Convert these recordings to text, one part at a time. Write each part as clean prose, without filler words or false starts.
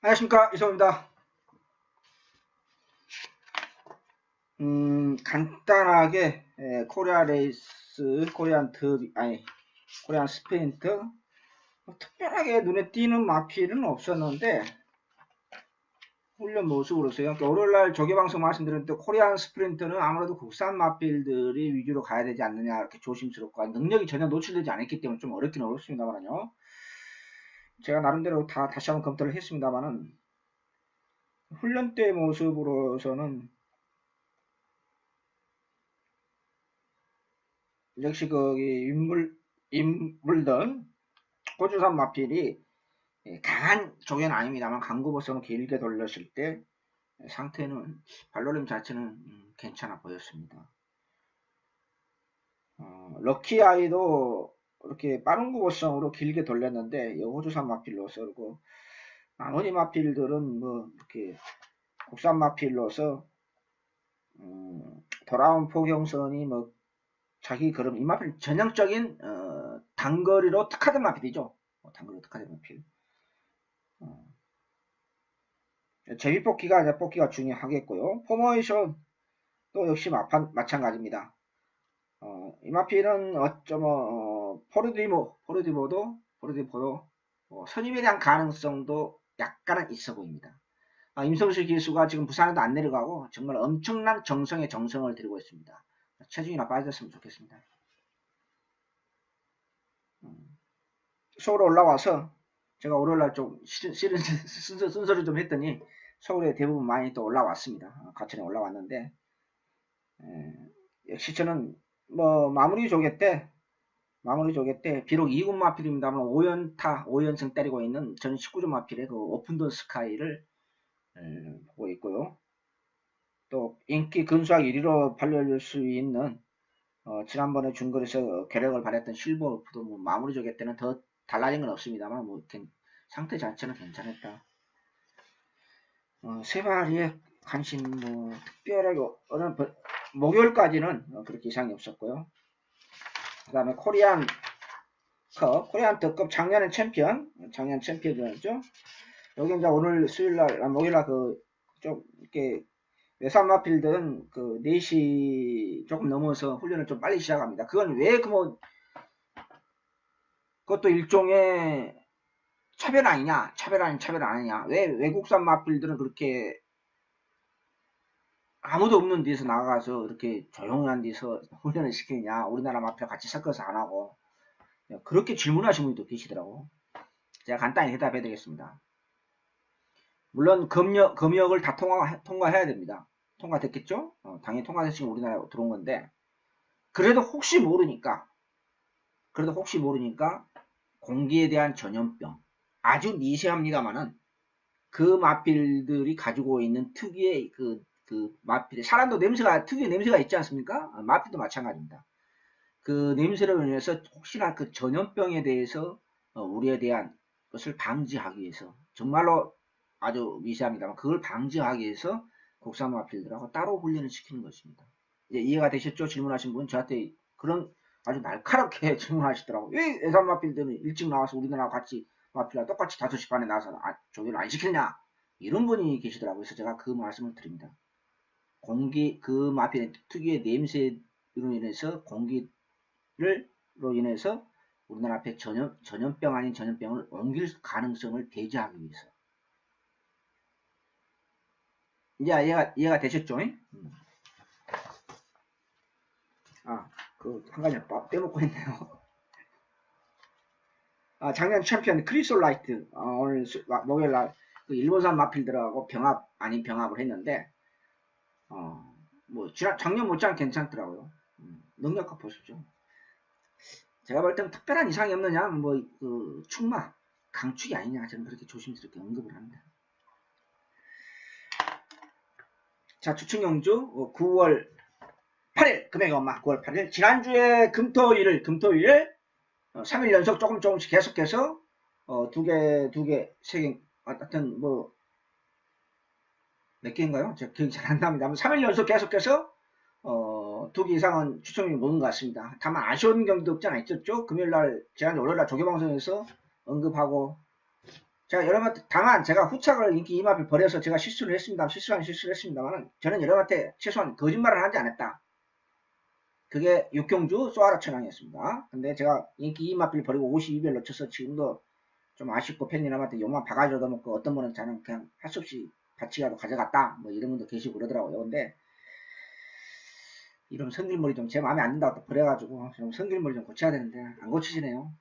안녕하십니까, 이성입니다. 간단하게 코리아 레이스, 코리안 스프린트 특별하게 눈에 띄는 마필은 없었는데 훈련 모습으로서요. 그러니까 월요일날 조개방송 말씀드렸는데 코리안 스프린트는 아무래도 국산 마필들이 위주로 가야 되지 않느냐 이렇게 조심스럽고 능력이 전혀 노출되지 않았기 때문에 좀 어렵긴 어렵습니다만요. 제가 나름대로 다시 한번 검토를 했습니다만은 훈련 때 모습으로서는 역시 거기 인물던 호주산 마필이 강한 종은 아닙니다만 강구버선을 길게 돌렸을 때 상태는 발놀림 자체는 괜찮아 보였습니다. 럭키아이도 이렇게 빠른 구버성으로 길게 돌렸는데 호주산 마필로서 그리고 나머지 마필들은 뭐 이렇게 국산 마필로서 돌아온 포경선이 뭐 자기 걸음 이 마필 전형적인 단거리로 특화된 마필이죠. 단거리로 특화된 마필. 제비뽑기가 이제 뽑기가 중요하겠고요. 포메이션 또 역시 마찬가지입니다. 이 마필은 포르디보도 선임에 대한 가능성도 약간은 있어 보입니다. 임성실 기수가 지금 부산에도 안 내려가고 정말 엄청난 정성에 정성을 들이고 있습니다. 체중이나 빠졌으면 좋겠습니다. 서울에 올라와서 제가 월요일날 좀 실은 순서를 좀 했더니 서울에 대부분 많이 또 올라왔습니다. 가천에 올라왔는데 역시 저는 뭐 마무리 조개 때 비록 2군 마필입니다만 5연승 때리고 있는 전 19점 마필의 그 오픈돈 스카이를 보고 있고요. 또 인기 근수학 1위로 발려줄 수 있는 지난번에 중거리에서 괴력을 발휘했던 실버 울프도 뭐 마무리 조개 때는 더 달라진 건 없습니다만 뭐 상태 자체는 괜찮았다. 세바리의 간신 뭐 특별하게 목요일까지는 그렇게 이상이 없었고요. 그 다음에 코리안 더컵 작년 챔피언이었죠. 여기 이제 오늘 목요일날 좀 이렇게 외산 마필들은 4시 조금 넘어서 훈련을 좀 빨리 시작합니다. 그건 왜 그것도 일종의 차별 아니냐? 차별 아니냐? 왜 외국산 마필들은 그렇게 아무도 없는 데서 나가서 이렇게 조용한 데서 훈련을 시키냐? 우리나라 마필 같이 섞어서 안 하고. 그렇게 질문하시는 분도 계시더라고. 제가 간단히 대답해 드리겠습니다. 물론 검역을 다 통과해야 됩니다. 통과됐겠죠? 당연히 통과됐으면 우리나라에 들어온 건데 그래도 혹시 모르니까 공기에 대한 전염병 아주 미세합니다만은 그 마필들이 가지고 있는 특유의 그 마필의 사람도 특유의 냄새가 있지 않습니까? 마필도 마찬가지입니다. 그 냄새로 인해서 혹시나 그 전염병에 대해서 우리에 대한 것을 방지하기 위해서 정말로 아주 미세합니다만 그걸 방지하기 위해서 국산 마필들하고 따로 훈련을 시키는 것입니다. 이제 이해가 되셨죠? 질문하신 분 저한테 그런 아주 날카롭게 질문하시더라고요. 왜 외산 마필들은 일찍 나와서 우리나라와 같이 마필과 똑같이 5시 반에 나와서 조교를 안 시키느냐 이런 분이 계시더라고요. 그래서 제가 그 말씀을 드립니다. 그 마필의 특유의 냄새로 인해서 로 인해서 우리나라 앞에 전염병 아닌 전염병을 옮길 가능성을 배제하기 위해서. 이제 이해가 되셨죠? 한 가지 빼먹고 있네요. 작년 챔피언 크리솔라이트, 오늘 목요일날 일본산 마필들하고 병합을 했는데, 작년 못지않게 괜찮더라고요. 능력껏 보십시오. 제가 볼 때는 특별한 이상이 없느냐, 축마, 강축이 아니냐, 저는 그렇게 조심스럽게 언급을 합니다. 자, 주층경주 9월 8일, 금액이 엄마 9월 8일. 지난주에 금토일 3일 연속 조금씩 계속해서 두 개, 세 개, 하여튼 몇 개인가요? 제가 기억이 잘 안 납니다. 3일 연속 계속해서 2개 이상은 추첨이 모은 것 같습니다. 다만 아쉬운 경기도 없지 않아 있었죠. 월요일날 조개방송에서 언급하고 제가 여러분한테, 다만 제가 후착을 인기 2마필 버려서 제가 실수를 했습니다. 실수를 했습니다만, 저는 여러분한테 최소한 거짓말을 하지 않았다. 그게 육경주 쏘아라 천왕이었습니다. 근데 제가 인기 2마필 버리고 52별 놓쳐서 지금도 좀 아쉽고 팬이남한테 욕만 바가지 얻어먹고, 어떤 분은 저는 그냥 할 수 없이 바치라도 가져갔다, 뭐 이런 분도 계시고 그러더라고요. 근데 이런 성길머리 좀 제 마음에 안 든다고 또 버려가지고 좀 성길머리 좀 고쳐야 되는데 안 고치시네요.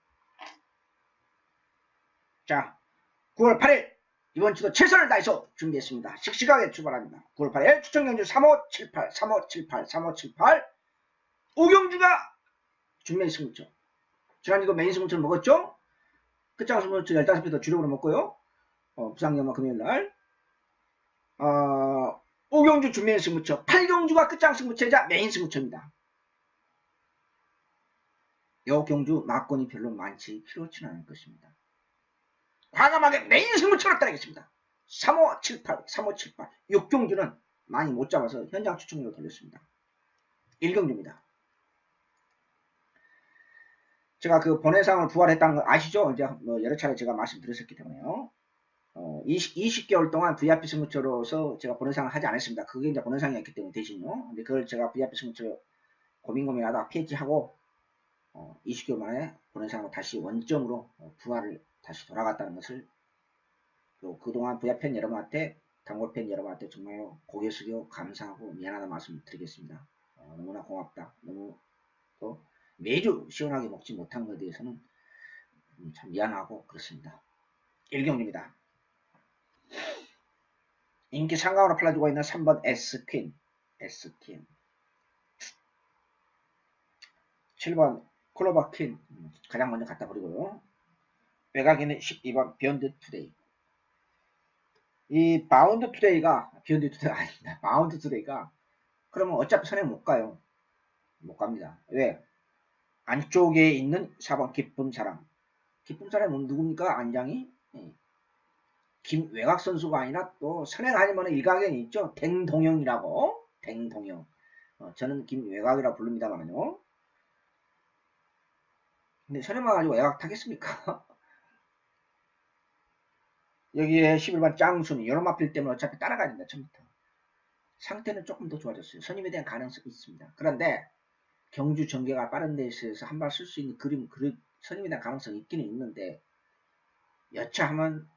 자, 9월 8일 이번 주도 최선을 다해서 준비했습니다. 씩씩하게 출발합니다. 9월 8일 추천경주 3578 3578 3578 오경주가 준메인 승부처. 지난주도 메인 승부처를 먹었죠? 끝장 승부처 15배 더 주력으로 먹고요. 부상연마 금요일날 오경주 준메인 승부처, 8경주가 끝장 승부처이자 메인 승부처입니다. 요 경주 막권이 별로 많지 필요치는 않을 것입니다. 과감하게 메인 승부처를 따르겠습니다. 3578, 3578. 6경주는 많이 못 잡아서 현장 추천으로 돌렸습니다. 1경주입니다. 제가 그 본회상을 부활했다는 거 아시죠? 이제 뭐 여러 차례 제가 말씀드렸었기 때문에요. 20개월 동안 VIP 승부처로서 제가 본회상을 하지 않았습니다. 그게 이제 본회상이었기 때문에 대신요. 근데 그걸 제가 VIP 승부처 고민하다가 폐지하고 20개월 만에 본회상으로 다시 원점으로 부활을 다시 돌아갔다는 것을 그동안 VIP 여러분한테, 단골팬 여러분한테 정말로 고개 숙여 감사하고 미안하다는 말씀 드리겠습니다. 너무나 고맙다. 너무 또 매주 시원하게 먹지 못한 것에 대해서는 참 미안하고 그렇습니다. 1경주입니다. 인기 상강으로 팔아주고 있는 3번 S퀸 7번 클로버퀸 가장 먼저 갖다 버리고요. 외곽에는 12번 비욘드 투데이. 이 바운드 투데이가 비욘드 투데이가 아닙니다. 바운드 투데이가 그러면 어차피 선에 못 가요. 못 갑니다. 왜? 안쪽에 있는 4번 기쁨 사랑. 기쁨 사랑은 누굽니까? 안장이? 김외곽 선수가 아니라 또 선행 아니면 일각에 있죠. 댕동영이라고. 댕동영. 저는 김외곽이라고 부릅니다만요. 근데 선행만 가지고 외곽 타겠습니까? 여기에 11번 짱순이 여러 마필 때문에 어차피 따라가야 된다. 처음부터. 상태는 조금 더 좋아졌어요. 선임에 대한 가능성이 있습니다. 그런데 경주 전개가 빠른 데 있어서 한 발 쓸 수 있는 선임에 대한 가능성이 있기는 있는데 여차하면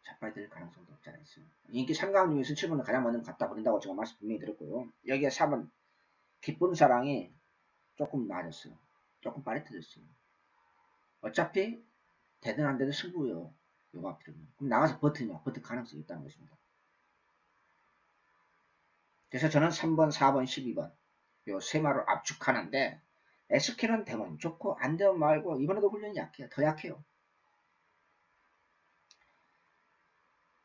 자빠야 될 가능성도 없지 않아 있어요. 인기 3강 중에서 7번을 가장 먼저 갖다 버린다고 제가 말씀 분명히 드렸고요. 여기에 4번 기쁜 사랑이 조금 나아졌어요. 조금 빠릿해졌어요. 어차피 되든 안 되든 승부예요. 요거 앞으로는. 그럼 나가서 버틸 가능성이 있다는 것입니다. 그래서 저는 3번, 4번, 12번 요 세 마를 압축하는데 SK는 되면 좋고 안 되면 말고 이번에도 훈련이 약해요. 더 약해요.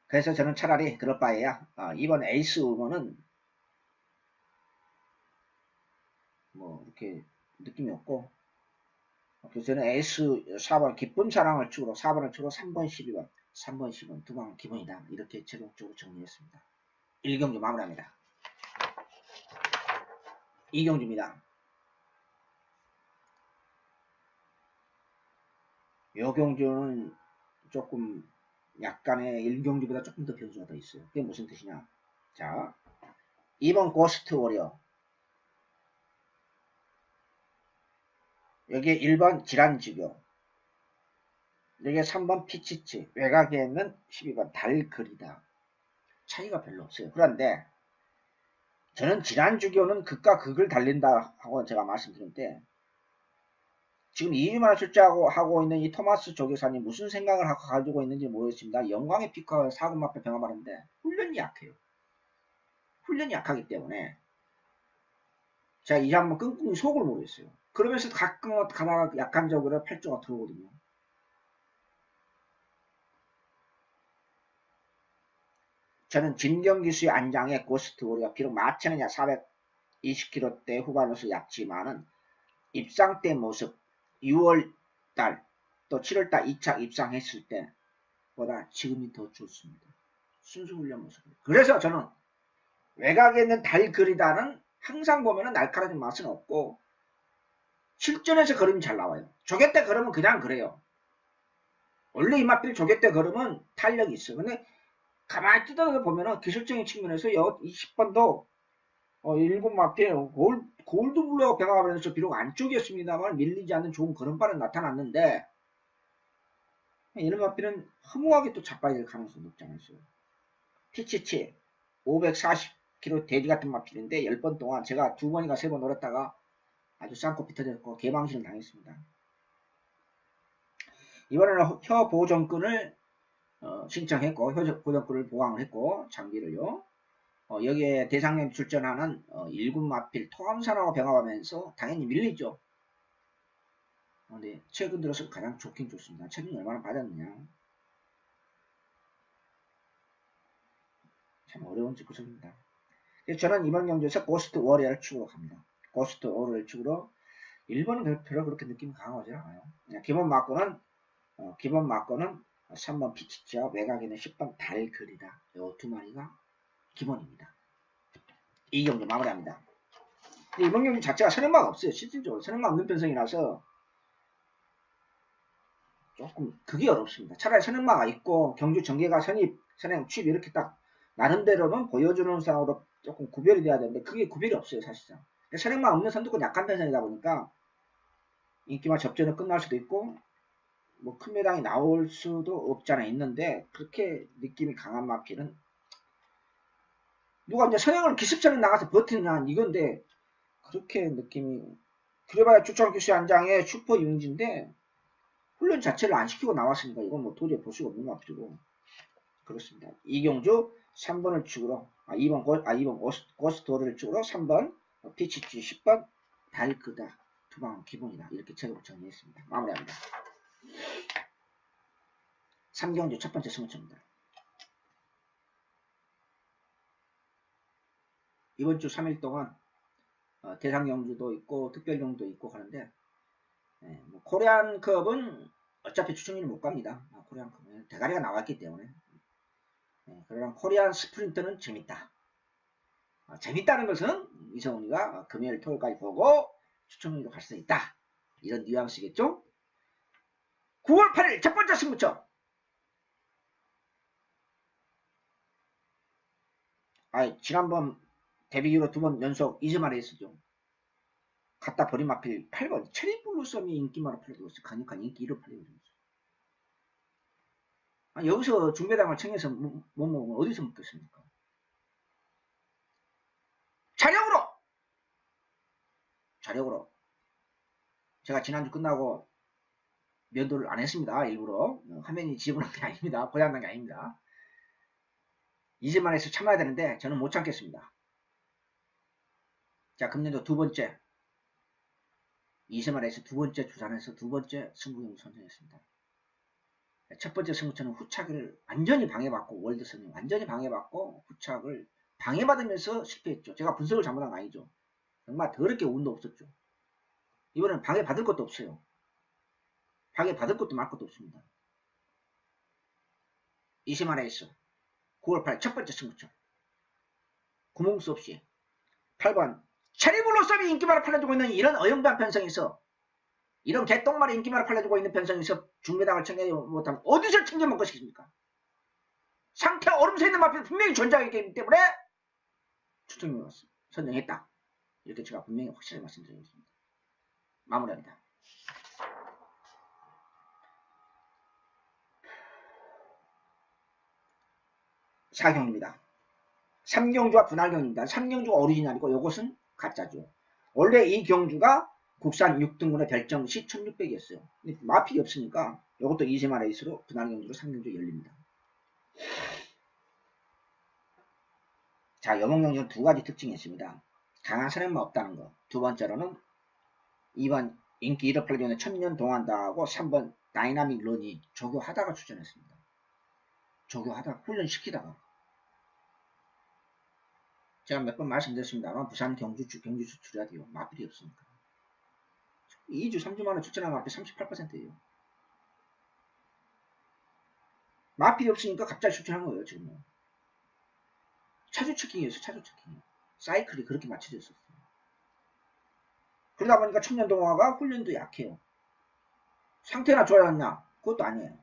그래서 저는 차라리 그럴 바에야 이번 에이스 우먼은 뭐 이렇게 느낌이 없고, 그래서 저는 에이스 4번 기쁜 사랑을 축으로 4번을 축으로 3번 12번 3번 10번 두 방은 기본이다. 이렇게 최종적으로 정리했습니다. 1경주 마무리합니다. 2경주입니다. 요 경주는 조금 약간의 1경주보다 조금 더 변수가 더 있어요. 그게 무슨 뜻이냐? 자, 2번 고스트 워리어, 여기에 1번 질환지교, 여기에 3번 피치치, 외곽에 있는 12번 달그리다. 차이가 별로 없어요. 그런데 저는 질환주교는 극과 극을 달린다 하고 제가 말씀드렸는데, 지금 2위만 출제하고 하고 있는 이 토마스 조교사님 무슨 생각을 가지고 있는지 모르겠습니다. 영광의 피커 사금 앞에 병합하는데 훈련이 약해요. 훈련이 약하기 때문에 제가 이 한번 끙끙이 속을 모르겠어요. 그러면서 가끔 가다가 약한 적으로 8조가 들어오거든요. 저는 진경기수의 안장에 고스트 우리가 비록 마천이냐 420kg대 후반으로서 얕지만은 입상 때 모습 6월달 또 7월달 2차 입상했을 때보다 지금이 더 좋습니다. 순수훈련 모습. 그래서 저는 외곽에 있는 달그리다는 항상 보면은 날카로운 맛은 없고 실전에서 걸으면 잘 나와요. 조개 때 걸으면 그냥 그래요. 원래 이 마필 조개 때 걸으면 탄력이 있어. 근데 가만히 뜯어서 보면은 기술적인 측면에서 20번도 일곱 마필 골드블루하고 병합하면서 비록 안쪽이었습니다만 밀리지 않는 좋은 걸음발은 나타났는데 이런 마필은 허무하게 또 자빠야 될 가능성이 높지 않았어요. 피치치 540kg 돼지 같은 마필인데 10번 동안 제가 2번인가 3번 노렸다가 아주 쌍코 비터졌고 개방신을 당했습니다. 이번에는 혀 보정끈을 신청했고 혀 보정끈을 보강을 했고 장비를요. 여기에 대상령 출전하는 1군 마필 토암산하고 병합하면서 당연히 밀리죠. 근데 최근 들어서 가장 좋긴 좋습니다. 최근에 얼마나 받았느냐. 참 어려운 구석입니다. 그래서 저는 이번 경주에서 고스트 워리어를 축으로 갑니다. 고스트 워리어를 축으로 1번은 별로 그렇게 느낌이 강하지 않아요. 기본 막고는 3번 피치치와 외곽에는 10번 달그리다. 요 두 마리가 기본입니다. 이 경주 마무리합니다. 이번 경주 자체가 선행마가 없어요. 실질적으로 선행마 없는 편성이라서 조금 그게 어렵습니다. 차라리 선행마가 있고 경주 전개가 선행 취입 이렇게 딱 나름대로는 보여주는 상으로 조금 구별이 돼야 되는데 그게 구별이 없어요. 사실상 선행마 없는 선두권 약한 편성이다 보니까 인기만 접전은 끝날 수도 있고 뭐 큰 매당이 나올 수도 없잖아 있는데 그렇게 느낌이 강한 마필은 누가 이제 선행을 기습전에 나가서 버티느냐 이건데 그렇게 느낌이 그래봐야 추천교수 한장에 슈퍼 융지인데 훈련 자체를 안 시키고 나왔으니까 이건 뭐 도저히 볼 수가 없는 마필이고 그렇습니다. 이경주 3번을 축으로 2번 고스트워를 축으로 3번 피치치 10번 달크다 두방 기본이다 이렇게 책으로 정리했습니다. 마무리합니다. 3경주 첫 번째 승부처입니다. 이번 주 3일 동안 대상 경주도 있고 특별 경주도 있고 하는데 뭐 코리안컵은 어차피 추천위는 못 갑니다. 코리안컵은 대가리가 나왔기 때문에 그러나 코리안 스프린터는 재밌다. 재밌다는 것은 이성훈이가 금요일 토요일까지 보고 추천위로 갈 수 있다. 이런 뉘앙스겠죠? 9월 8일 첫 번째 승부처. 지난번 데뷔 이후로 2번 연속 2점 아래 했었죠. 갖다 버린 마필 8번 체리블루 썸이 인기만으로 팔려들었어요. 강력한 인기 1로 팔려들었어요. 여기서 중배당을 청해서 못 먹으면 어디서 먹겠습니까? 자력으로 제가 지난주 끝나고 면도를 안 했습니다. 일부러 화면이 지저분한 게 아닙니다. 고장난 게 아닙니다. 2점만 해서 참아야 되는데 저는 못 참겠습니다. 자, 금년도 두 번째 2점만 해서 두 번째 주산에서 두 번째 승부경을 선정했습니다. 첫 번째 승부처는 후착을 완전히 방해받고 월드선이 완전히 방해받고 후착을 방해받으면서 실패했죠. 제가 분석을 잘못한 거 아니죠. 정말 더럽게 운도 없었죠. 이번에는 방해받을 것도 없어요. 방해받을 것도 말 것도 없습니다. 20만 에이스 9월 8일 첫 번째 승부처 구멍 수 없이 8번 체리블로썸이 인기만을 팔려주고 있는 이런 어영부한 편성에서 이런 개똥말이 인기만을 팔려주고 있는 편성에서 중매당을 챙겨 못하면 어디서 챙겨 먹을 것이겠습니까? 상태 얼음새 있는 마필 분명히 존재하기 때문에 추천을 선정했다. 이렇게 제가 분명히 확실히 말씀드리겠습니다. 마무리합니다. 사경입니다. 3경주와 분할경입니다. 3경주가 오리지널이고 이것은 가짜죠. 원래 이 경주가 국산 6등분의 별정 시 1600이었어요. 마필이 없으니까 이것도 2세마 레이스로 분할경주로 3경주 열립니다. 자, 여몽경주는 두 가지 특징이 있습니다. 강한 선행만 없다는 거. 두 번째로는 2번 인기 1억 팔리온의 천년 동안다하고 3번 다이나믹 런이 조교하다가 출전했습니다. 조교하다가 훈련시키다가 제가 몇 번 말씀드렸습니다만 부산 경주 수출해야 돼요. 마필이 없으니까. 2주 3주 만에 출전한 마필 38%예요. 마필이 없으니까 갑자기 출전한 거예요. 지금 차주 체킹이었어요. 차주 체킹. 사이클이 그렇게 맞춰져 있었어요. 그러다 보니까 청년동화가 훈련도 약해요. 상태나 좋아졌냐? 그것도 아니에요.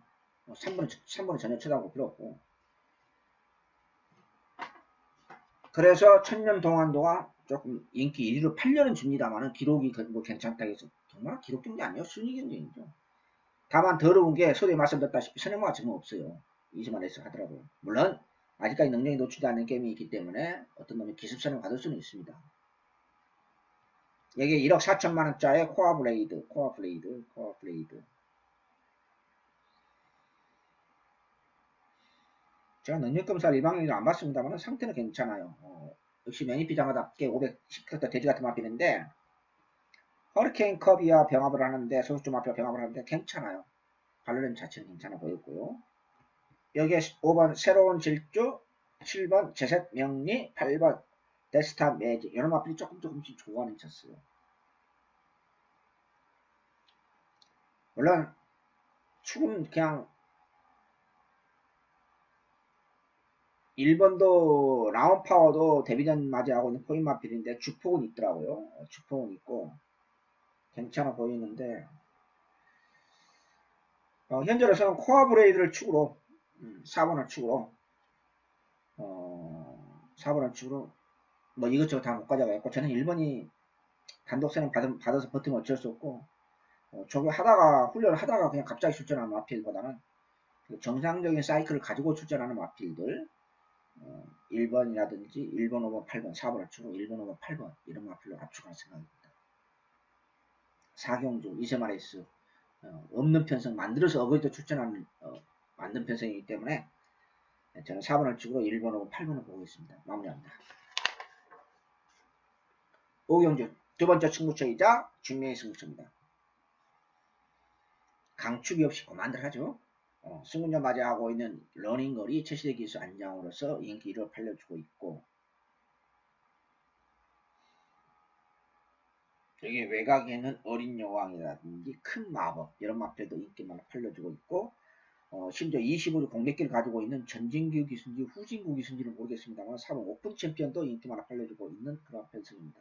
3번은 전혀 쳐다볼 필요 없고. 그래서 천년 동안도가 조금 인기 1위로 8년은 줍니다만은 기록이 뭐 괜찮다 해서 정말 기록 경기 아니에요. 순위 경쟁이죠. 다만 더러운 게 소리 말씀드렸다시피 선행마가 지금 없어요. 이지만 레이스 하더라고요. 물론 아직까지 능력이 노출되지 않는 게임이 있기 때문에 어떤 놈이 기습선을 받을 수는 있습니다. 여기 1억 4천만원짜리 코어 블레이드. 제가 능력검사를 일방적으로 안 봤습니다만 상태는 괜찮아요. 역시 매니피자마답게 510컷 돼지 같은 마필인데 허리케인 컵이야 병합을 하는데 소수주 마피아 병합을 하는데 괜찮아요. 발로렌 자체는 괜찮아 보였고요. 여기에 5번 새로운 질주, 7번 제셋 명리, 8번 데스타 매직 이런 마필이 조금씩 좋아하는 쳤어요. 물론 축은 그냥 1번도 라운파워도 데뷔전 맞이하고 있는 코인 마필인데 주폭은 있더라고요. 주폭은 있고 괜찮아 보이는데 현재로서는 코어 브레이드를 축으로 4번을 축으로 4번을 축으로 뭐 이것저것 다 못 가져가겠고 저는 1번이 단독선을 받아서 버티면 어쩔 수 없고 저거 하다가 훈련을 하다가 그냥 갑자기 출전하는 마필보다는 정상적인 사이클을 가지고 출전하는 마필들 1번이라든지 1번, 5번, 8번, 4번을 주고 1번, 5번, 8번 이런 마필로 압축할 생각입니다. 사경주, 이세마레스 없는 편성 만들어서 어거지도 출전하는 만든 편성이기 때문에 저는 4번을 주고 1번, 5번, 8번을 보고 있습니다. 마무리합니다. 오경주 두 번째 승부처이자 중매의 승부처입니다. 강축이 없이 고만들 하죠. 승군전 맞이하고 있는 러닝거리 최시대 기수 안장으로서 인기 1을 팔려주고 있고 여기 외곽에는 어린 여왕이라든지 큰 마법 이런 마필도 인기만 팔려주고 있고 심지어 25주 공백기를 가지고 있는 전진규 기수인지 후진구 기수인지는 모르겠습니다만 3번 오픈 챔피언도 인기만 팔려주고 있는 그런 편승입니다.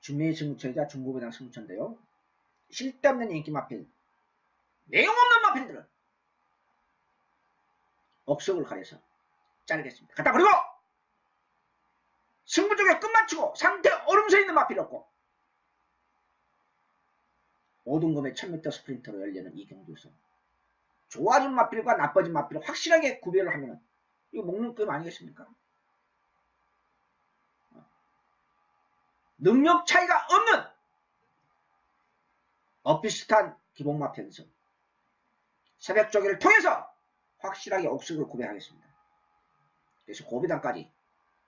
준매의 승부처이자 중고배당 승부처인데요. 쓸데없는 인기 마필 내용없는 마필들은 억석을 가려서 자르겠습니다. 갖다 버리고 승부 쪽에 끝마치고 상태 얼음서 있는 마필이 없고 5등급의 1000m 스프린터로 열리는 이 경주에서 좋아진 마필과 나빠진 마필을 확실하게 구별을 하면 이거 먹는 게임 아니겠습니까? 능력 차이가 없는 비슷한 기본 마필에서 새벽 조기를 통해서 확실하게 억석을 구별하겠습니다. 그래서 고비단까지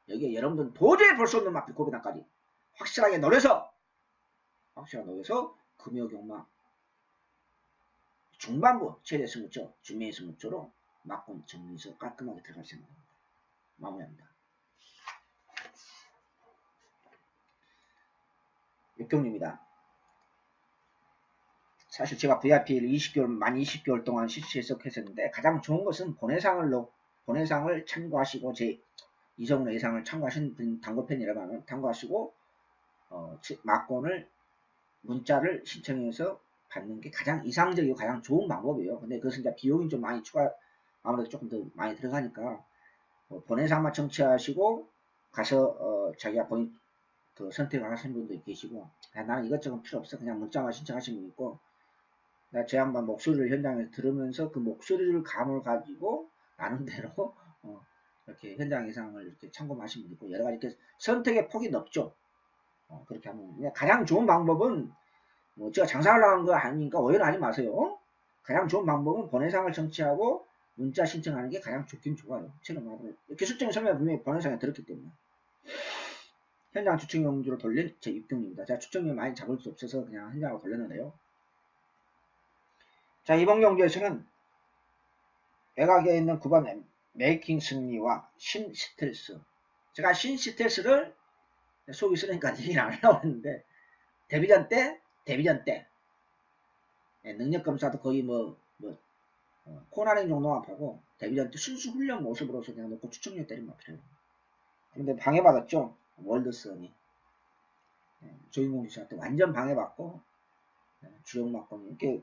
여기에 여러분들은 도저히 볼 수 없는 마필 고비단까지 확실하게 노려서 금요경마 중반부 최대 승부처 준매의 승부처로 막군 정리해서 깔끔하게 들어갈 생각입니다. 마무리합니다. 육경주입니다. 사실 제가 VIP를 20개월, 만 20개월 동안 실시해서 했었는데 가장 좋은 것은 본예상을 참고하시고 제 이성훈 예상을 참고하신 분 당구팬이라면 참고하시고 막권을 문자를 신청해서 받는 게 가장 이상적이고 가장 좋은 방법이에요. 근데 그것은 이제 비용이 좀 많이 아무래도 조금 더 많이 들어가니까 본예상만 청취하시고 가서 자기가 그 선택을 하시는 분도 계시고 나는 이것저것 필요 없어 그냥 문자만 신청하시는 분 있고 제 양반 목소리를 현장에서 들으면서 그 목소리를 감을 가지고 나름대로 이렇게 현장 예상을 이렇게 참고하시는 분 있고 여러 가지 이렇게 선택의 폭이 넓죠. 그렇게 하면 가장 좋은 방법은 뭐 제가 장사하려는 거 아니니까 오해를 하지 마세요. 가장 좋은 방법은 본예상을 청취하고 문자 신청하는 게 가장 좋긴 좋아요. 최근 기술적인 설명을 분명히 본예상에 들었기 때문에 현장 추측용주로 돌린 제 6경입니다. 제가 추측용 많이 잡을 수 없어서 그냥 현장으로 돌렸는데요. 자, 이번 경주에서는 외곽에 있는 9번 메이킹 승리와 신 스텔스. 제가 신 스텔스를 속이 쓰니까 얘기를 안 하려고 했는데, 데뷔전 때, 능력검사도 거의 코나링 정도만 보고, 데뷔전 때 순수 훈련 모습으로서 그냥 놓고 추측력 때린 마필이에요. 그런데 방해받았죠? 월드선이. 조인공 씨한테 완전 방해받고, 주역 맞고, 이렇게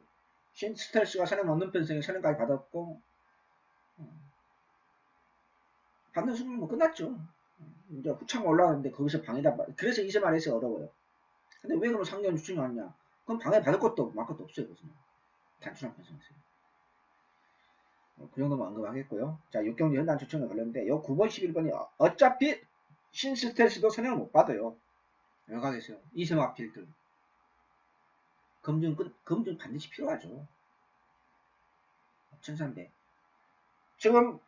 신스텔스가 선행 없는 편성에 선행까지 받았고, 받는 순간 뭐 끝났죠. 이제 후창 올라가는데 거기서 방해다. 그래서 이세마레에서 어려워요. 근데 왜 그럼 상대원 주충이 왔냐? 그럼 방해 받을 것도 막 것도 없어요. 그것은. 단순한 편성이세요. 그 정도만 언급하겠고요. 자, 6경기 현단 추천에 걸렸는데, 요 9번, 11번이 어차피 신스텔스도 선행을 못 받아요. 왜 가겠어요? 이세마 필드. 검증 반드시 필요하죠. 1300. 지금,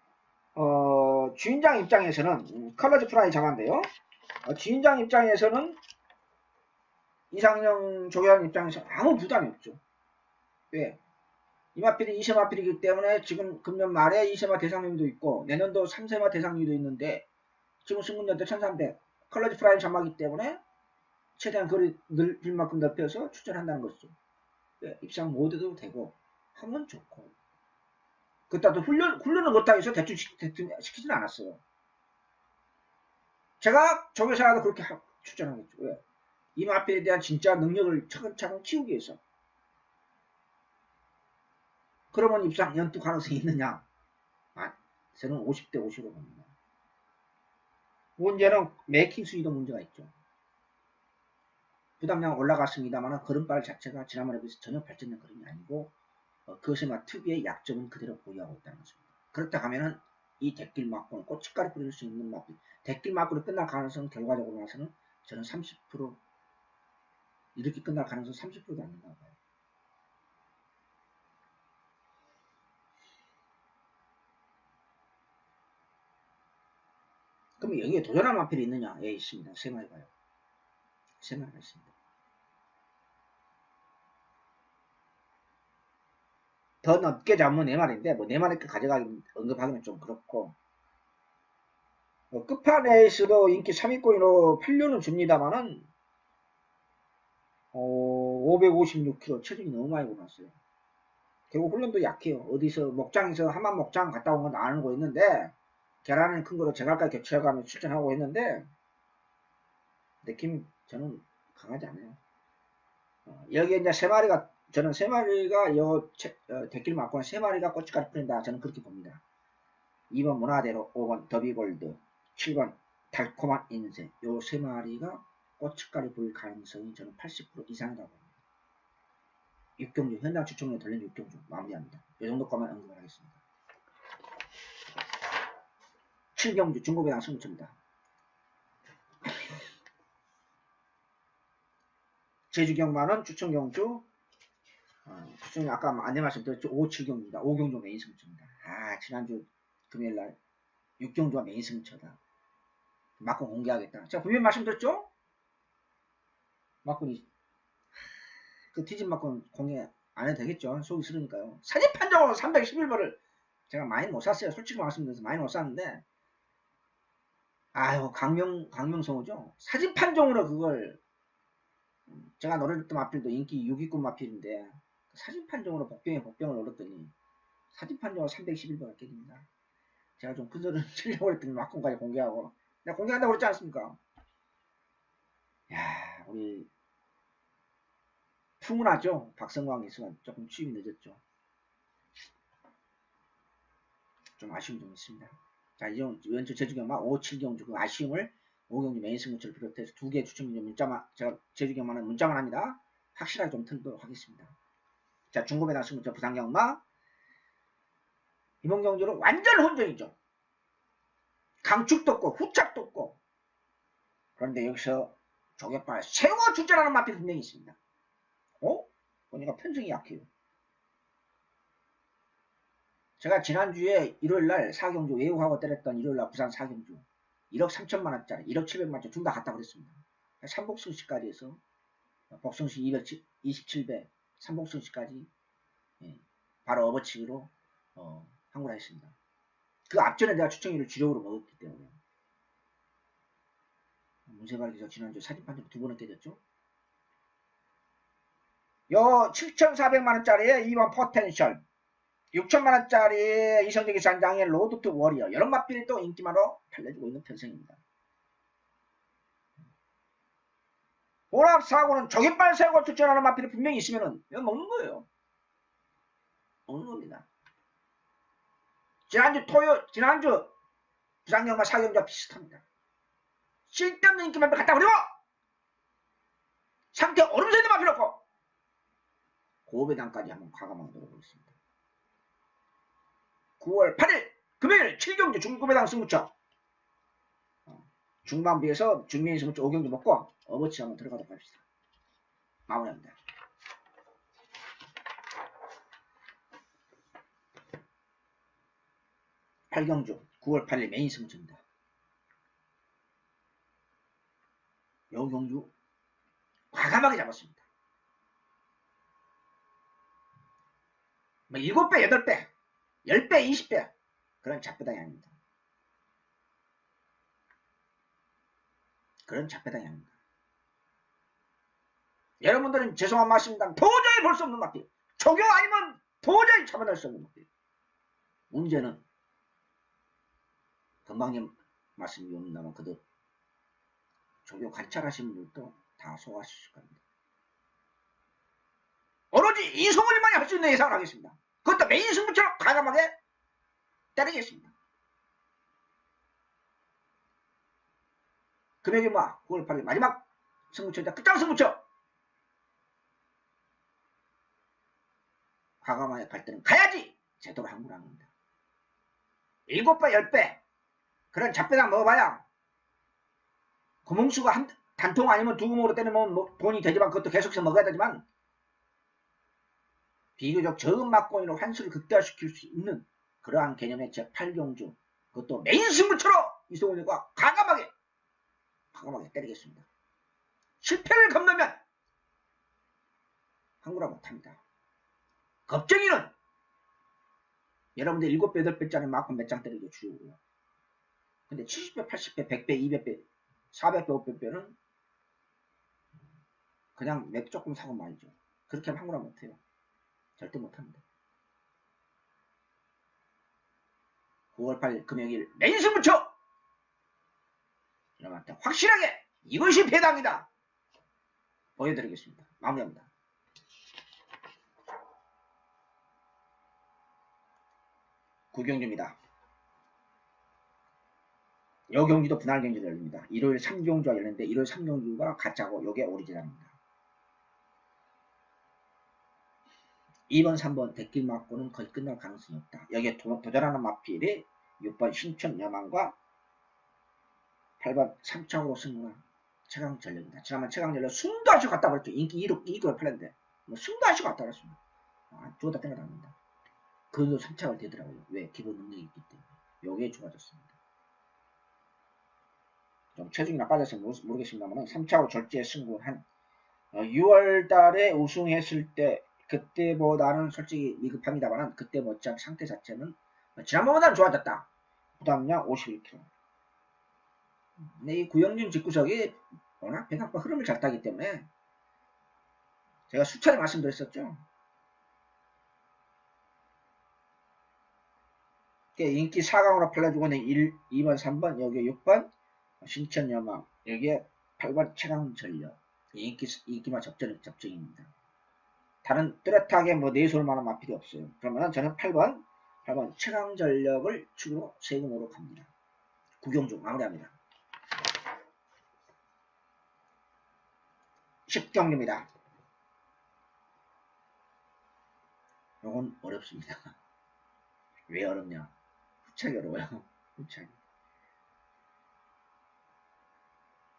주인장 입장에서는, 컬러즈 프라이 장한데요. 주인장 입장에서는 이상형 조교환 입장에서 아무 부담이 없죠. 왜? 이마필이 2세마필이기 때문에 지금 금년 말에 2세마 대상률도 있고 내년도 3세마 대상률도 있는데 지금 승문연대 1300 컬러지 프라임 장마기 때문에 최대한 거리 늘릴 만큼 넓혀서 출전한다는 것이죠. 네, 입상 못 해도 되고 하면 좋고 그따도 훈련을 못하기 위해서 대충 시키진 않았어요. 제가 조교사라도 그렇게 출전하겠죠. 왜? 이마필에 대한 진짜 능력을 차근차근 키우기 위해서. 그러면 입상 연투 가능성이 있느냐? 저는 50대 50으로 봅니다. 문제는 메이킹 수위도 문제가 있죠. 부담량 올라갔습니다만 걸음발 자체가 지난번에 비해서 전혀 발전된 걸음이 아니고 그것에만 특유의 약점은 그대로 보유하고 있다는 것입니다. 그렇다 하면은 이 대길 막고는 고춧가루 뿌릴 수 있는 막고 대길 막고로 끝날 가능성은 결과적으로 봐서는 저는 30% 이렇게 끝날 가능성 30%도 안 된다고 봐요. 그러면 여기에 도전할 마필이 있느냐? 예, 있습니다. 3마리가요. 3마리가 있습니다. 더 넓게 잡으면 4마리인데 뭐 4마리까지 가져가기 언급하기는 좀 그렇고 끝판에서도 인기 3위권으로 8륜은 줍니다만은 556kg 체중이 너무 많이 올랐어요. 결국 훈련도 약해요. 어디서 목장에서 한만 목장 갔다 온 건 알고 있는데 계란은 큰 거로 제갈까지 교체해가며 출전하고 있는데 느낌 저는 강하지 않아요. 여기에 이제 3마리가 저는 3마리가 대길 맞고는 3마리가 꼬치까지 풀린다. 저는 그렇게 봅니다. 2번 문화대로, 5번 더비골드, 7번 달콤한 인생 요 3마리가 꼬치까지 불 가능성이 저는 80% 이상이라고 봅니다. 6경주 현장 추천으로 돌린 6경주 마무리합니다. 이 정도까지만 언급을 하겠습니다. 7경주 중고배당 승부처입니다. 제주경마는 추천경주 추천이 아까 안내 말씀드렸죠. 5, 7경주입니다. 5경주 메인 승부처입니다. 지난주 금요일날 6경주가 메인 승부처다. 막군 공개하겠다. 제가 분명히 말씀드렸죠? 막군이 그 뒤집 막군 공개 안 해도 되겠죠. 속이 싫으니까요. 사진 판정으로 311번을 제가 많이 못 샀어요. 솔직히 말씀드려서 많이 못 샀는데 강명성우죠. 사진 판정으로 그걸 제가 노래했던 마필도 인기 6위권 마필인데 사진 판정으로 복병을 노렸더니 사진 판정으로 311번을 깨집니다. 제가 좀 큰소리를 치려고 했더니 막군까지 공개하고 내가 공개한다고 그랬지 않습니까? 야, 우리 풍운하죠. 박성광 기수가 조금 취임이 늦었죠. 좀 아쉬움이 좀 있습니다. 자, 이제 왼쪽 제주경마 5, 7경주 그 아쉬움을 5경주 메인 승부처를 비롯해서 2개 추천기 문자만 제가 제주경마는 문자만 합니다. 확실하게 좀 틀도록 하겠습니다. 자, 중고배당 승부처 부산경마 이번 경주는 완전 혼전이죠. 강축도 없고 후착도 없고 그런데 여기서 조개발 세워 출전하는 마필이 분명히 있습니다. 보니까 편성이 약해요. 제가 지난주에 일요일날 4경주 외우하고 때렸던 일요일날 부산 4경주 1억 3천만원짜리 1억 700만원짜리 둘 다 갔다고 그랬습니다. 삼복승시까지 해서 복승시 227배 삼복승시까지 바로 업어치기로 한구라 했습니다. 그 앞전에 내가 추천기를 주력으로 먹었기 때문에 문세발 기자 지난주 사진 판정 2번을 깨졌죠. 요 7,400만원짜리에 2번 포텐셜 6천만원짜리 이성적인 산장의 로드 투 워리어 이런 맛비를 또 인기만으로 달려주고 있는 편성입니다. 오락사고는 조깃발 세고 출전하는 맛비를 분명히 있으면은 이건 먹는 거예요. 오는 겁니다. 지난주 부산경마 사경과 비슷합니다. 쓸데없는 인기만 갖다 버리고 상태 오름세도 막 필요 없고 고배당까지 한번 과감하게 노려보겠습니다. 9월 8일 금요일 7경주 중고배당 승부처 중반부에서 중매인 승부처 5경주 먹고 어버치 한번 들어가도록 합시다. 마무리합니다. 팔경주 9월 8일 메인 승부처입니다. 요 경주 과감하게 잡았습니다. 뭐 7배, 8배, 10배, 20배 그런 잡배당이 아닙니다. 그런 잡배당이 아닙니다. 여러분들은 죄송한 말씀입니다. 도저히 볼 수 없는 맛길. 조교 아니면 도저히 잡아낼 수 없는 맛길. 문제는 금방님 말씀이옵니다만 그들 조교 관찰하시는 분들도 다 소화하실 겁니다. 오로지 이성을만이 할 수 있는 예상을 하겠습니다. 그것도 메인 승부처럼 과감하게 때리겠습니다. 금액이 9월 8일 마지막 승부처이다. 끝장 승부처. 과감하게 갈 때는 가야지 제대로 항구를 한 겁니다. 7배, 10배 그런 잡배당 먹어봐야 구멍수가 단통 아니면 두 구멍으로 때리면 뭐 돈이 되지만 그것도 계속해서 먹어야 되지만 비교적 적은 막권으로 환수를 극대화시킬 수 있는 그러한 개념의 제8경주 그것도 메인 승부처로 이성훈과 과감하게 때리겠습니다. 실패를 겁나면 항구라 못합니다. 겁쟁이는 여러분들 7배, 8배짜리 막권 몇 장 때리기 주고요. 근데 70배, 80배, 100배, 200배, 400배, 500배는 그냥 맥 조금 사고 말이죠. 그렇게 하면 항구라 못해요. 절대 못합니다. 9월 8일 금요일 메인 승부처 여러분한테 확실하게 이것이 배당이다 보여드리겠습니다. 마무리합니다. 구경주입니다. 요 경주도 분할 경주가 열립니다. 일요일 3경주가 열리는데 일요일 3경주가 가짜고 요게 오리지널입니다. 2번, 3번 대길 맞고는 거의 끝날 가능성이 없다. 여기에 도전하는 마필이 6번 신천 여망과 8번 3차으로 승부한 최강 전력입니다. 지난번 최강 전력 숨도 안 쉬고 갔다 그랬죠. 인기 2급 팔렸는데 뭐 숨도 안 쉬고 갔다 그랬습니다. 주어다 때려납니다. 그래도 3차가 되더라고요. 왜? 기본 능력이 있기 때문에. 요게 좋아졌습니다. 좀 체중이 나빠져서 모르겠습니다만 3차로 절제 승부한 6월달에 우승했을 때 그때보다는 솔직히 미흡합니다만 그때 못지않은 상태 자체는 지난번보다는 좋아졌다. 부담량 51kg. 근데 이 구영준 직구석이 워낙 배당과 흐름을 잘 타기 때문에 제가 수차례 말씀드렸었죠. 인기 4강으로 팔려주고 있는 2번, 3번, 여기에 6번 신천여망, 여기에 8번 최강전력. 인기만 접전입니다. 다른 뚜렷하게 뭐 내세울 만한 마필이 없어요. 그러면 저는 8번 최강전력을 축으로 세금으로 갑니다. 구경주 마무리합니다. 10경주입니다. 요건 어렵습니다. 왜 어렵냐? 후착이 어려워요.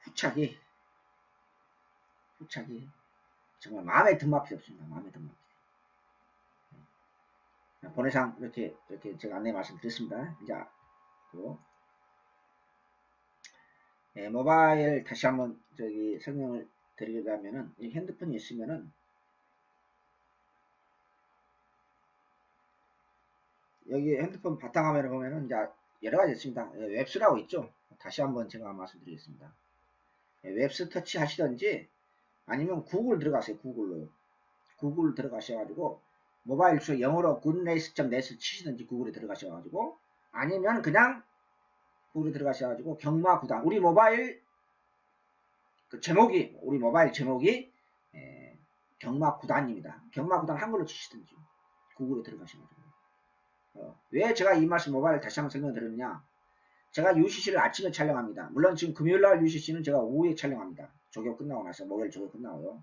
후착이 정말 마음에 든 마필이 없습니다. 마음에 든 마필. 번외상 이렇게 제가 안내 말씀드렸습니다. 이제 모바일 다시 한번 설명을 드리려면은 핸드폰이 있으면은 여기 핸드폰 바탕화면을 보면은 이제 여러 가지 있습니다. 웹스라고 있죠. 다시 한번 제가 말씀드리겠습니다. 웹스 터치 하시던지 아니면 구글 들어가세요. 구글로요. 구글 들어가셔가지고 모바일 주소 영어로 goodness.net을 치시든지 구글에 들어가셔가지고 아니면 그냥 구글에 들어가셔가지고 경마구단 우리 모바일 제목이 경마구단입니다. 경마구단 한글로 치시든지 구글에 들어가시면 됩니다. 왜 제가 이 말씀 모바일 다시 한번 설명드렸느냐. 제가 UCC를 아침에 촬영합니다. 물론 지금 금요일날 UCC는 제가 오후에 촬영합니다. 조교 끝나고 나서, 목요일 조교 끝나고요.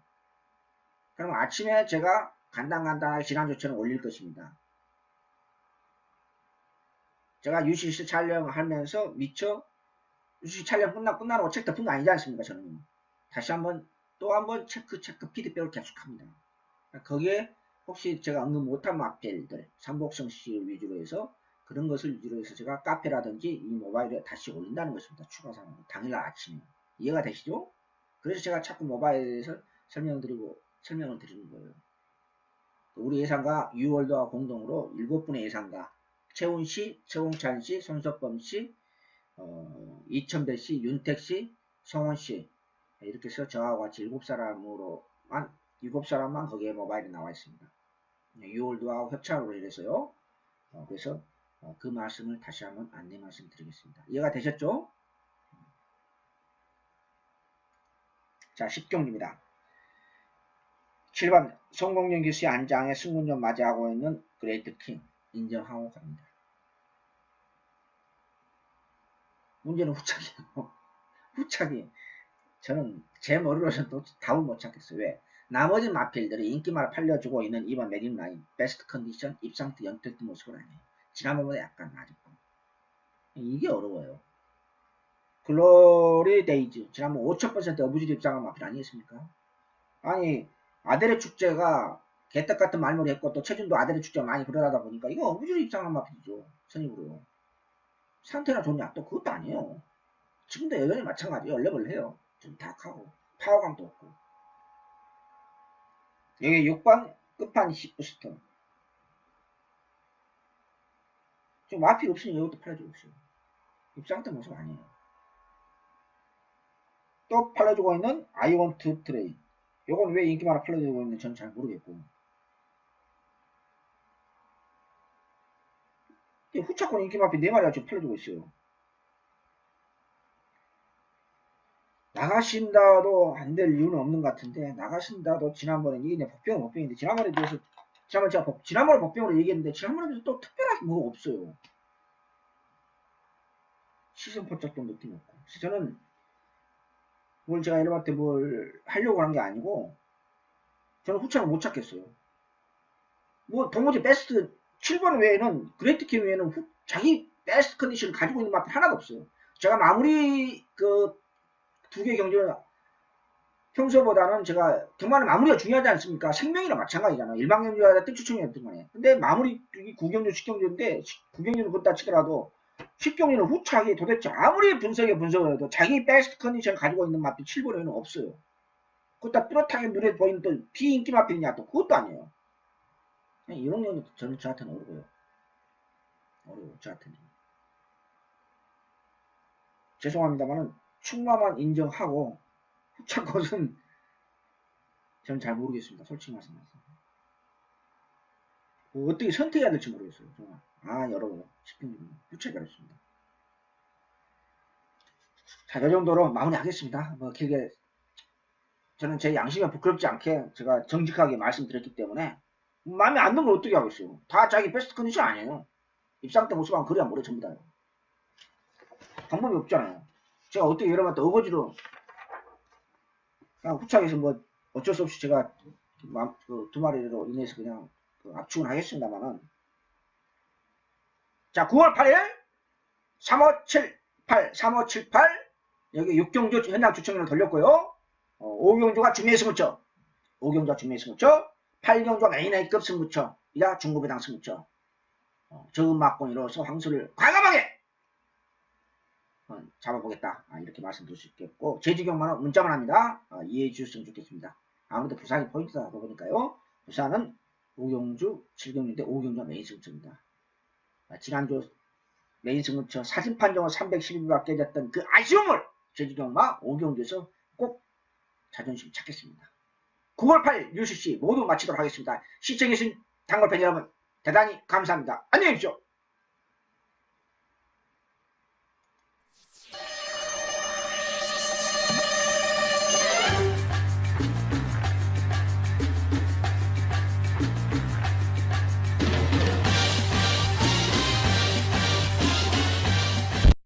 그럼 아침에 제가 간단하게 지난주처럼 올릴 것입니다. 제가 UCC 촬영하면서 미처 UCC 촬영 끝나고 책 덮은 거 아니지 않습니까? 저는 다시 한번 또 한번 체크 피드백을 계속합니다. 거기에 혹시 제가 언급 못한 마필들, 삼복성 씨 위주로 해서 그런 것을 위주로 해서 제가 카페라든지 이 모바일에 다시 올린다는 것입니다. 추가 사항으로 당일날 아침에. 이해가 되시죠? 그래서 제가 자꾸 모바일에서 설명을 드리는 거예요. 우리 예상가 유월도와 공동으로 7분의 예상가 최훈씨, 최홍찬씨, 손석범씨, 이천배씨, 윤택씨, 성원씨 이렇게 해서 저하고 같이 7사람만 거기에 모바일에 나와 있습니다. 유월도하고 협찬으로 이래서요. 그래서 그 말씀을 다시 한번 안내 말씀드리겠습니다. 이해가 되셨죠? 자, 10경기입니다. 7번 성공연 기수의 안장에 승군전 맞이하고 있는 그레이트 킹 인정하고 갑니다. 문제는 후착이에요. 후착이 저는 제 머리로서는 또 답을 못 찾겠어요. 왜? 나머지 마필들이 인기말 팔려주고 있는 이번 메린 라인 베스트 컨디션 입상트 연택트 모습은 아니에요. 지난번보다 약간 낮았고 이게 어려워요. 글로리 데이즈 지난번 5000% 어부지리 입상한 마필 아니겠습니까? 아니 아데레 축제가 개떡 같은 말머리 했고 또 체준도 아데레 축제가 많이 그러다 보니까 이거 어부지리 입상한 마필이죠. 선입으로. 상태나 좋냐? 또 그것도 아니에요. 지금도 여전히 마찬가지예요. 얼레벌레해요. 좀 탁하고 파워감도 없고. 여기 6번 끝판 10부스터. 지금 마필 없으니 이것도 팔아주고 있어요. 입상때 모습 아니에요. 또 팔려주고 있는 I want to trade. 요건 왜 인기 많아 팔려주고 있는지 저는 잘 모르겠고. 후차권 인기 마필 4마리가 지금 팔려주고 있어요. 나가신다도 안 될 이유는 없는 것 같은데, 나가신다도 지난번에 이게 복병은 복병인데, 지난번에 복병으로 얘기했는데, 지난번에 비해서 또 특별하게 뭐가 없어요. 시즌 포착도 느낌 없고. 그래서 저는 뭘 제가 여러분한테 뭘 하려고 한 게 아니고, 저는 후창을 못 찾겠어요. 뭐, 도무지 베스트, 7번 외에는, 그레이트 킴 외에는 자기 베스트 컨디션을 가지고 있는 마필 하나도 없어요. 제가 마무리, 두 개 경기는 평소보다는 제가 정말 마무리가 중요하지 않습니까? 생명이랑 마찬가지잖아요. 일반 경기와 뜻추청이었던 거네. 근데 마무리 9경주, 10경주인데 9경주는 그렇다 치더라도 10경주는 후차게 도대체 아무리 분석을 해도 자기 베스트 컨디션을 가지고 있는 마필 7번에는 없어요. 그것도 뚜렷하게 눈에 보이는 또 비인기 마필이냐 또 그것도 아니에요. 이런 경우는 저한테는 어려워요. 저한테는. 죄송합니다만은 충마만 인정하고 후차 것은 저는 잘 모르겠습니다. 솔직히 말씀드려서. 어떻게 선택해야 될지 모르겠어요. 정말. 여러분 10분 후차가 어렵습니다. 자, 이 정도로 마무리하겠습니다. 뭐 길게 저는 제 양심에 부끄럽지 않게 제가 정직하게 말씀드렸기 때문에 마음에 안 드는 걸 어떻게 하겠어요. 다 자기 베스트 컨디션 아니에요. 입상 때 모습하면 그래야 모래 전부 다요. 방법이 없잖아요. 제가 어떻게 여러분한테 어거지로 그냥 후착에서 뭐 어쩔 수 없이 제가 두 마리로 인해서 그냥 압축은 하겠습니다만은. 자, 9월 8일 3578 여기 6경주 현장 주청률을 돌렸고요. 5경주가 준비의 승무처, 5경주가 준비의 승무처, 8경주가 메인 A급 승무처, 이자 중급배당 승무처. 저음 막공이로서 황수를 과감하게 잡아보겠다. 이렇게 말씀드릴 수 있겠고, 제주경만은 문자만 합니다. 이해해 주셨으면 좋겠습니다. 아무래도 부산이 포인트다 보니까요. 부산은 5경주 7경주인데 5경주가 메인 승무처입니다. 지난주 메인 승무처 사진 판정을 311바 깨졌던 그 아쉬움을 제주경마 5경주에서 꼭 자존심 찾겠습니다. 9월 8일 UCC 모두 마치도록 하겠습니다. 시청해주신 당골팬 여러분 대단히 감사합니다. 안녕히 계십시오.